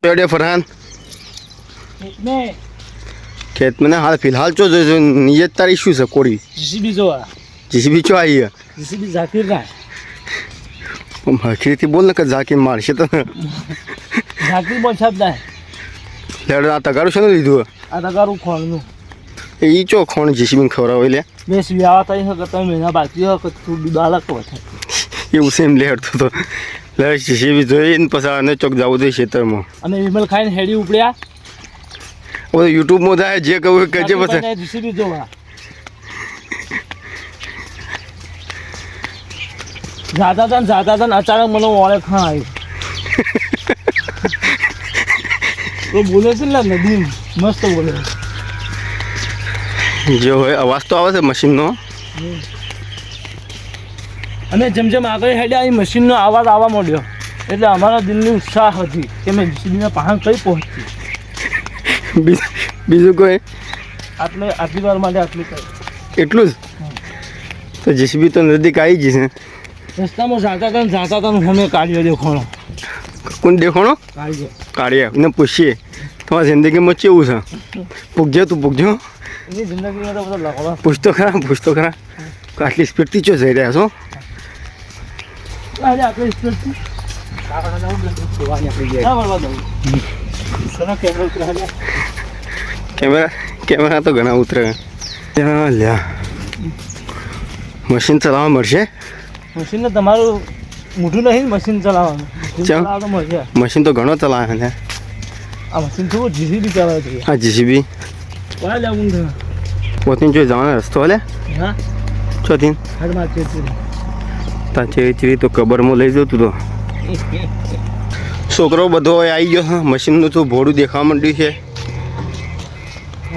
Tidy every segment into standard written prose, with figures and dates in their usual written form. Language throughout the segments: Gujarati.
पेड़े फरहान खेत में ना हाल फिलहाल जो नियत तारी शू है कोड़ी जीसीबी चो आई है जीसीबी जाकिर का खिड़की बोल ना कर जाकिर मार से तो जाकिर बोल शब्द है लेड़ आता करो शनो दीदू आता करो खोल नु ये चो खोन जीसीबी खवरा होइले बेस व्यावा तई हो कत महीना बाकी हो कत तू बालक को ये उसे में लेड़ तो लेड़ जीसीबी જોઈને પછી આને ચોક જાવું દે ખેતરમાં અને વિમલ ખાઈને હેડી ઉપડ્યા वो यूट्यूब में था जे कहू कजे પછી જીસીબી જોવા जाता था अचानक મને ઓળે ખાં આવી તો બોલે છે ને નદીમ મસ્ત બોલે જો હોય અવાજ તો આવે છે મશીનનો અને જેમ જેમ આગળ હેડ્યા એ મશીનનો અવાજ આવવા માંડ્યો એટલે અમારા દિલની ઉત્સાહ હતી કે મેં જીસીબીના પહાણ કઈ પહોંચી બીજું કોઈ આટલી વાર માટે આટલું કઈ એટલું જ તો જીસીબી તો નજીક આવી જશે રસ્તામાં જાતા હતા અમે કાઢ્યો દેખોણો કોણ દેખોણો કાઢ્યા એને પૂછીએ તમારી જિંદગીમાં કેવું છે પૂછજો તું પૂછજો એની જિંદગીમાં તો બધા લખવા પૂછતો ખરા આટલી સ્પીડથી ચો જઈ રહ્યા છો આટલી સ્પીડથી કેમેરા તો ઘણા ઉતરે લ્યા મશીન ચલાવવા મળશે મશીનને તમારું મોઢું નહીં મશીન ચલાવવાનું મળશે મશીન તો ઘણો ચલાવે છે આ મશીન થોડું જીસીબી ચલાવે છે હા જીસીબી કોણ જવું છે પોતીન જો જવાનો રસ્તો હલે હા ચોથી હાડમાં તા ચેરી તો કબરમાં લઈ જતું તો છોકરો બધો આવી ગયો હા મશીનનું તો ભોળું દેખાવા માંડ્યું છે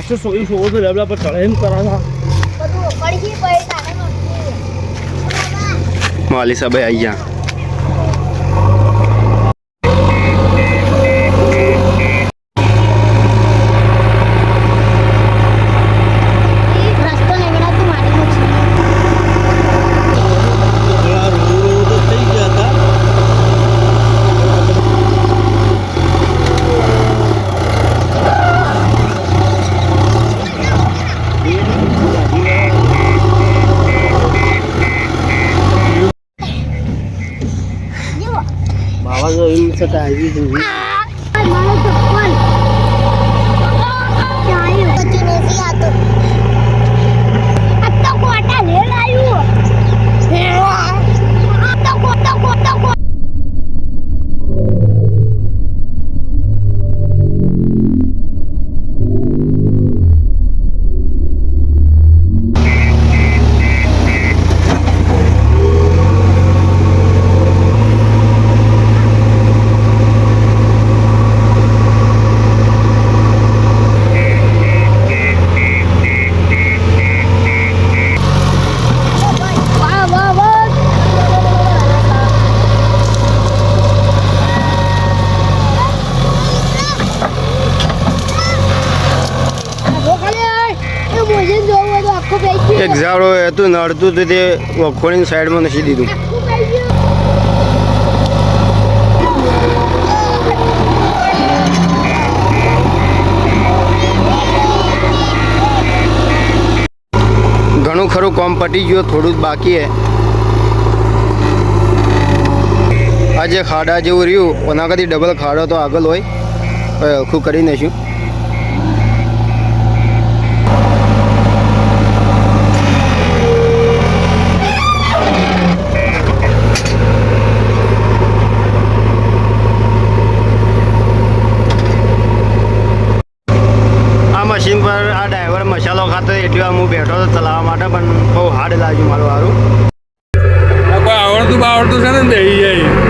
છોકરો તો લેબલા પર ચડે એમ કરાવા માલી સાહેબ આવી ગયા છતાં આવી જવું એક ઝાડો હતું નડતું હતું તે વખોડીને સાઈડમાં નાખી દીધું ઘણું ખરું કામ પટી ગયું થોડું જ બાકી હે આજે ખાડા જેવું રહ્યું એના કરતી ડબલ ખાડો તો આગળ હોય આખું કરી નાખ્યું મશીન પર આ ડ્રાઈવર મસાલો ખાતો એટલે હું બેઠો હતો ચલાવવા માટે પણ બહુ હાર્ડ લાગ્યું મારું સારું કોઈ આવડતું છે ને બેસી જાય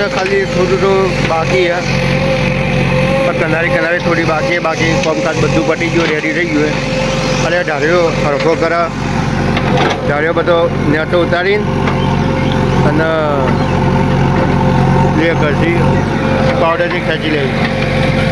છે ખાલી થોડું તો બાકી છે પણ કિનારી થોડી બાકી છે બાકી કામકાજ બધું પતી ગયું રેડી થઈ ગયું છે અને ઢાળ્યો હરખો કરે ઢાળ્યો બધો નેટો ઉતારીને અને લે કરતી પાવડરથી ખેંચી લેવી